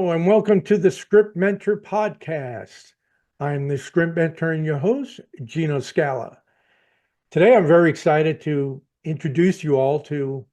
Hello, and welcome to the Script Mentor podcast. I'm the Script Mentor and your host, Gino Scala. Today, I'm very excited to introduce you all to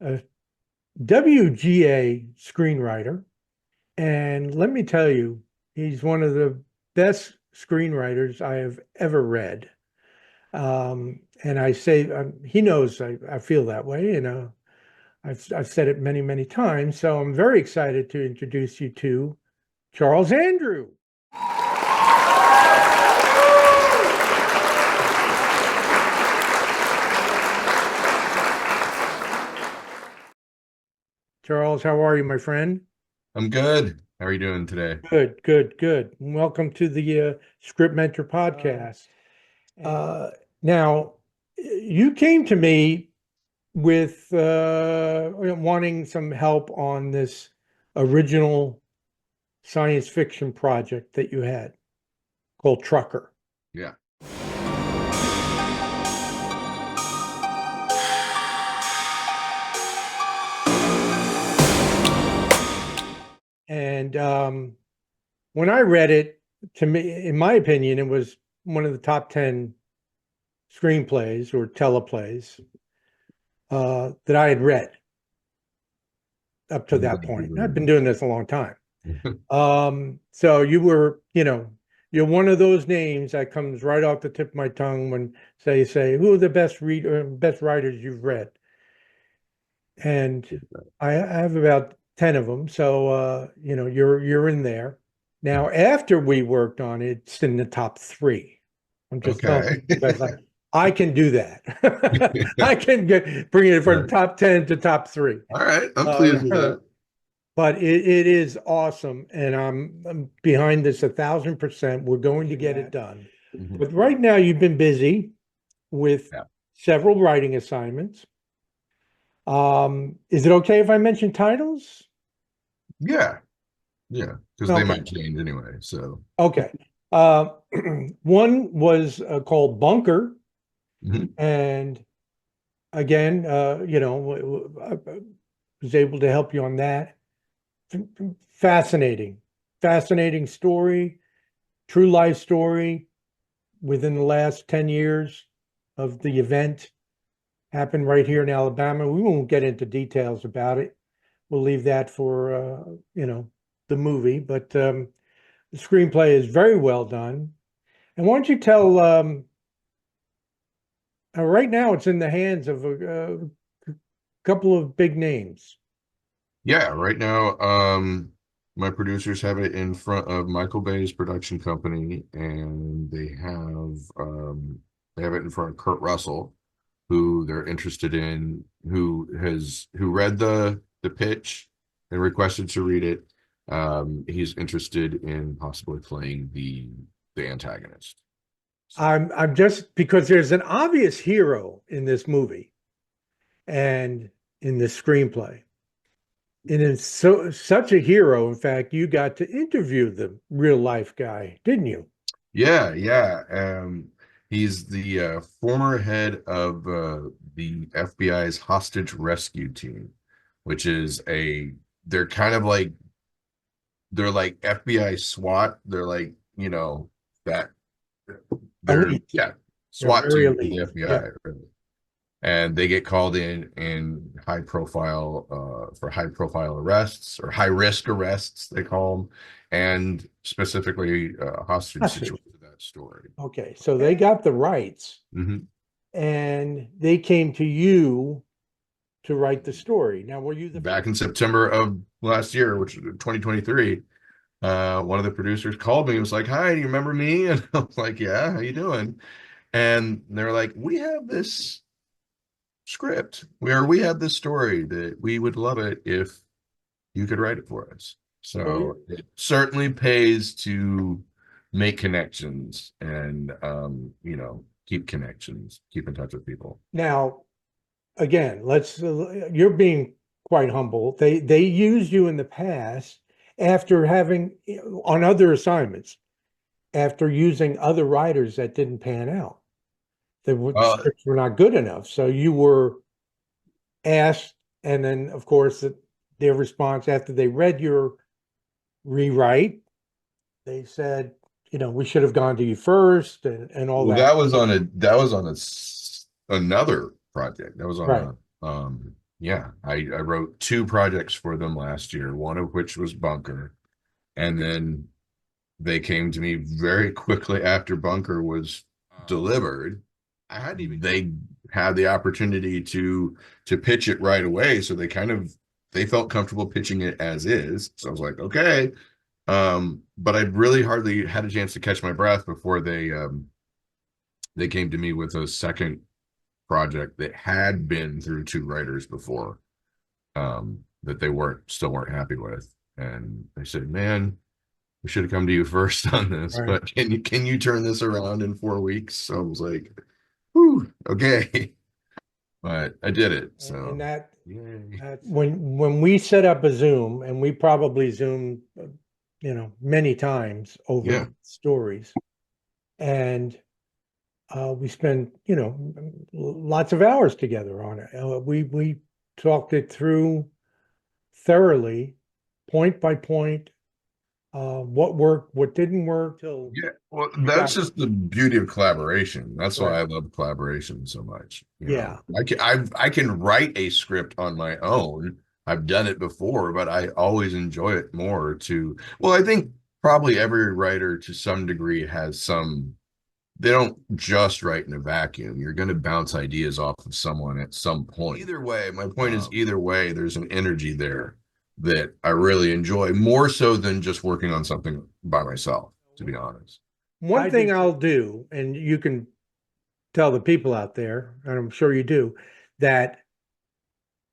a WGA screenwriter. And let me tell you, he's one of the best screenwriters I have ever read. And I say, he knows I feel that way, I've said it many, many times. So I'm very excited to introduce you to Charles Andrew. Charles, how are you, my friend? I'm good. How are you doing today? Good, good, good. Welcome to the Script Mentor podcast. Now, you came to me with wanting some help on this original science fiction project that you had called Trucker. Yeah. And when I read it, to me, in my opinion, it was one of the top 10 screenplays or teleplays that I had read up to that point. I've been doing this a long time. So you were, you're one of those names that comes right off the tip of my tongue when say, who are the best writers you've read? And I have about 10 of them. So you're in there. Now, after we worked on it, it's in the top 3. I'm just telling you Okay. because I can do that. I can bring it from top 10 to top 3. All right. I'm pleased with that. But it is awesome, and I'm behind this 1,000%. We're going to get it done. Mhm. But right now, you've been busy with Yeah. several writing assignments. Is it okay if I mention titles? Yeah. Yeah. Because they Okay. might change anyway. So, Okay. One was called Bunker, Mhm. and again, I was able to help you on that. Fascinating, fascinating story, true life story within the last 10 years of the event. Happened right here in Alabama. We won't get into details about it. We'll leave that for the movie, but the screenplay is very well done. And why don't you tell right now it's in the hands of a couple of big names. Yeah. Right now, my producers have it in front of Michael Bay's production company, and they have it in front of Kurt Russell, who they're interested in, who read the pitch and requested to read it. He's interested in possibly playing the antagonist. I'm just because there's an obvious hero in this movie and in this screenplay. And it's such a hero. In fact, you got to interview the real life guy, didn't you? Yeah, yeah. He's the former head of the FBI's hostage rescue team, which is they're kind of like they're like FBI SWAT. They're like, that they're Elite. yeah, They're SWAT very team for the elite. FBI, Yeah. really. And they get called in for high profile arrests or high risk arrests, they call them, and specifically hostage Hostage. situation, that story. Okay. So they got the rights Hmm. and they came to you to write the story. Now, were you the Back first? in September of last year, which is 2023, one of the producers called me and was like, "Hi, do you remember me?" And I was like, "Yeah, how you doing?" And they're like, "We have this script where we have this story that we would love it if you could write it for us." So So it certainly pays to make connections and keep connections, keep in touch with people. now, again, you're being quite humble. They used you in the past after having on other assignments, after using other writers that didn't pan out. The Uh, scripts were not good enough. So you were asked, and then of course their response after they read your rewrite. They said, we should have gone to you first and all Well, that. that was on another project. That was on Right. yeah, I wrote two projects for them last year, one of which was Bunker. And then they came to me very quickly after Bunker was delivered. I hadn't even they had the opportunity to pitch it right away. So they felt comfortable pitching it as is. So I was like, okay. But I really hardly had a chance to catch my breath before they came to me with a second project that had been through two writers before, that they weren't happy with. And they said, man, we should have come to you first on this, Right. but can you turn this around in 4 weeks? So I was like, whew, okay. But I did it. And So yay. that's when we set up a Zoom, and we probably Zoom, many times over Yeah. stories, and we spend, lots of hours together on it. We talked it through thoroughly, point by point, what worked, what didn't work, till Yeah. Well, we that's got just the beauty of collaboration. That's why right. I love collaboration so much. Yeah. I can write a script on my own. I've done it before, but I always enjoy it more to, well, I think probably every writer to some degree has they don't just write in a vacuum. You're going to bounce ideas off of someone at some point. Either way, my point is either way, there's an energy there that I really enjoy more so than just working on something by myself, to be honest. One thing I'll do, and you can tell the people out there, and I'm sure you do, that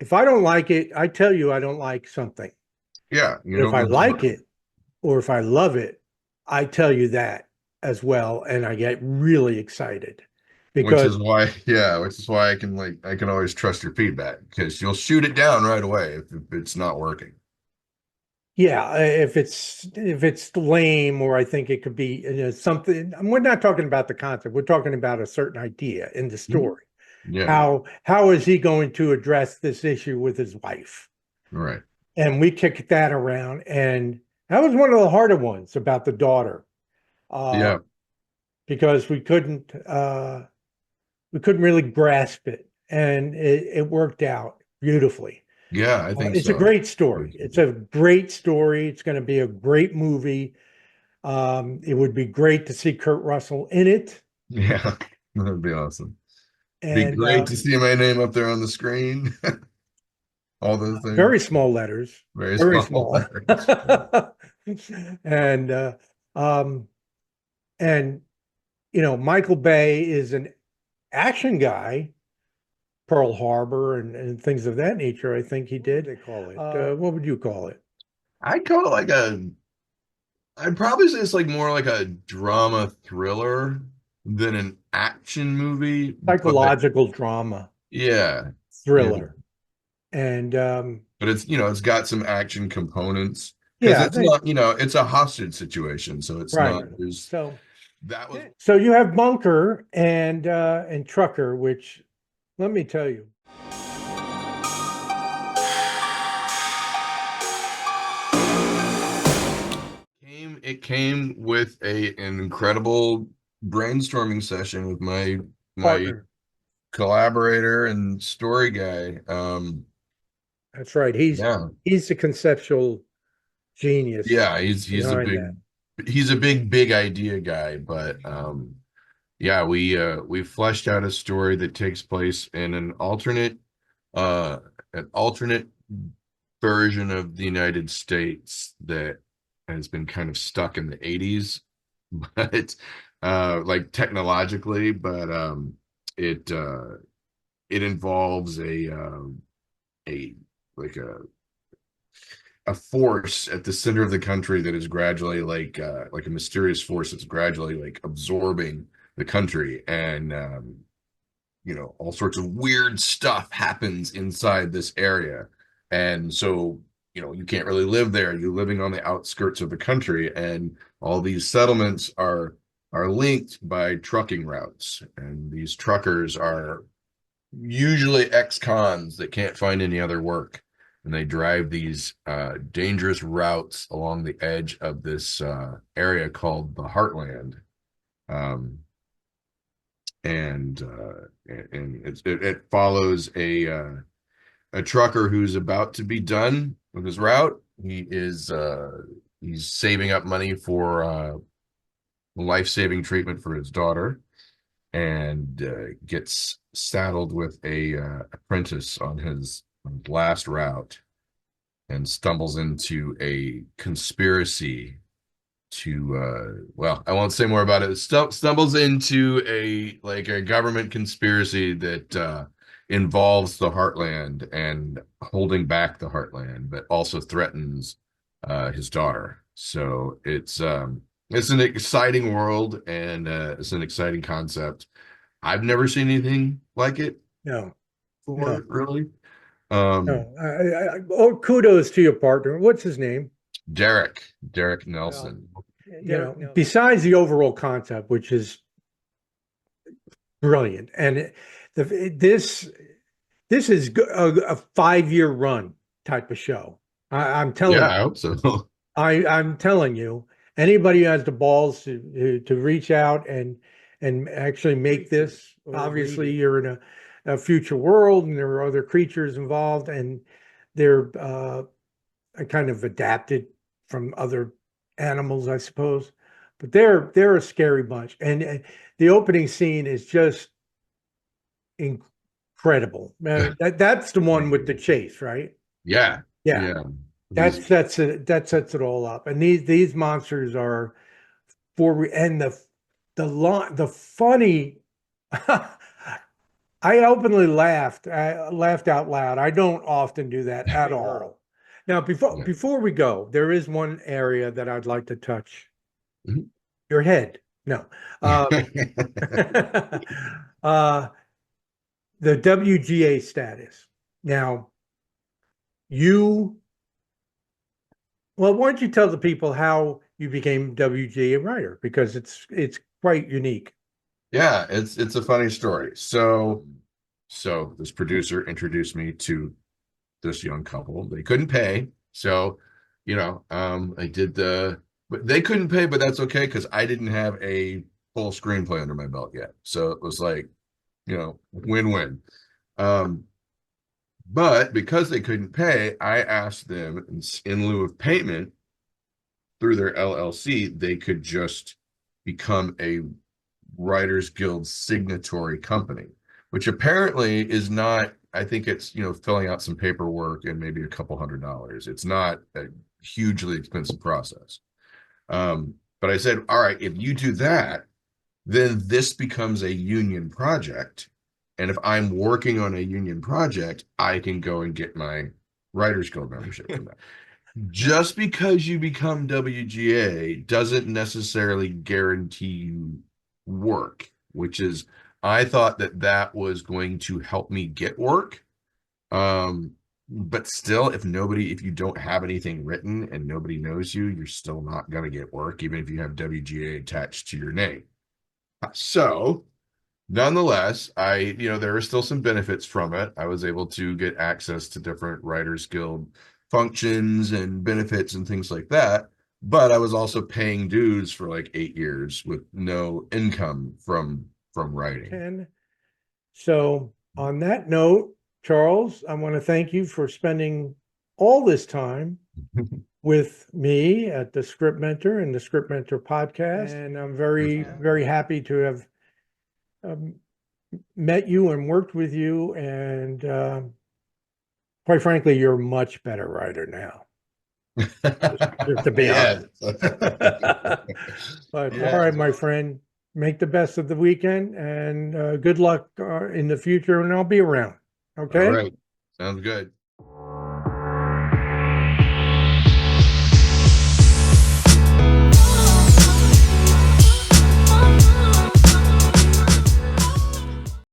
if I don't like it, I tell you I don't like something. Yeah, you But if don't I go like it or if I love it, I tell you that as well, and I get really excited which because is why, yeah, which is why I can always trust your feedback because you'll shoot it down right away if it's not working. yeah, if it's lame or I think it could be something. We're not talking about the concept. We're talking about a certain idea in the Mhm. story. Yeah, How is he going to address this issue with his wife? right. And we kicked that around, and that was one of the harder ones about the daughter, uh, Yeah, because we couldn't really grasp it, and it worked out beautifully. yeah, I think It's a so. great story. It's a great story. It's going to be a great movie. It would be great to see Kurt Russell in it, Yeah, that'd be awesome. Be and great to see my name up there on the screen. All those things. very small letters, Very very small small, letters. and um, and Michael Bay is an action guy. Pearl Harbor and things of that nature. I think he did. They call it. What would you call it? I'd call it like I'd probably say it's like more like a drama thriller than an action movie, but Psychological drama yeah, yeah. thriller. And But it's got some action components because yeah, it's not, it's a hostage situation, so it's right. not there's So that was so you have Bunker and Trucker, which let me tell you, it came with an incredible brainstorming session with my partner. collaborator and story guy. That's right. He's Yeah. he's the conceptual genius Yeah, he's a behind that. big idea guy, but yeah, we fleshed out a story that takes place in uh an alternate version of the United States that has been kind of stuck in the 80s, but like technologically, but it it involves a like a force at the center of the country that is gradually like a mysterious force that's gradually like absorbing the country, and all sorts of weird stuff happens inside this area. And so you can't really live there. You're living on the outskirts of the country, and all these settlements are linked by trucking routes, and these truckers are usually ex-cons that can't find any other work. and they drive these dangerous routes along the edge of this area called the Heartland. Um, and it follows a trucker who's about to be done with his route. He's saving up money for life-saving treatment for his daughter, and gets saddled with a apprentice on his last route, and stumbles into a conspiracy to well, I won't say more about it. Stumbles into a government conspiracy that involves the Heartland and holding back the Heartland, but also threatens his daughter. So it's an exciting world, and it's an exciting concept. I've never seen anything like it No, no, before, really. Um, no. Oh, kudos to your partner. What's his name? Derek Well, Nelson. besides the overall concept, which is brilliant, and this is a 5-year run type of show. I'm Yeah, telling I hope so. I'm telling you, anybody who has the balls to reach out and actually make this. Obviously, you're in a future world, and there are other creatures involved, and they're kind of adapted from other animals, I suppose. But they're a scary bunch, and the opening scene is just incredible. That's the one with the chase, right? Yeah, Yeah, yeah. that He's sets it all up. And these monsters are and the funny. I openly laughed. I laughed out loud. I don't often do that at all. Now, yeah. before we go, there is one area that I'd like to touch. Mhm. Your head. No. Uh, the WGA status. Now, you, well, why don't you tell the people how you became WGA writer? Because it's quite unique. Yeah, it's a funny story. So this producer introduced me to this young couple. They couldn't pay. So, I did but they couldn't pay, but that's okay because I didn't have a full screenplay under my belt yet. So it was like, win-win. Um, but because they couldn't pay, I asked them in lieu of payment through their LLC, they could just become a Writers Guild signatory company, which apparently is not, I think it's, filling out some paperwork and maybe a couple $100. It's not a hugely expensive process. But I said, all right, if you do that, then this becomes a union project. And if I'm working on a union project, I can go and get my Writers Guild membership from that. Just because you become WGA doesn't necessarily guarantee you work, which is, I thought that was going to help me get work. But still, if you don't have anything written and nobody knows you, you're still not going to get work, even if you have WGA attached to your name. So, nonetheless, there are still some benefits from it. I was able to get access to different Writers Guild functions and benefits and things like that. But I was also paying dues for like 8 years with no income from writing. 10. So, on that note, Charles, I want to thank you for spending all this time with me at the Script Mentor and the Script Mentor podcast. And I'm very, very happy to have um, met you and worked with you. And quite frankly, you're a much better writer now, just to be Yeah. honest. But all right, my friend, make the best of the weekend and good luck in the future. And I'll be around. All Okay. right. Sounds good.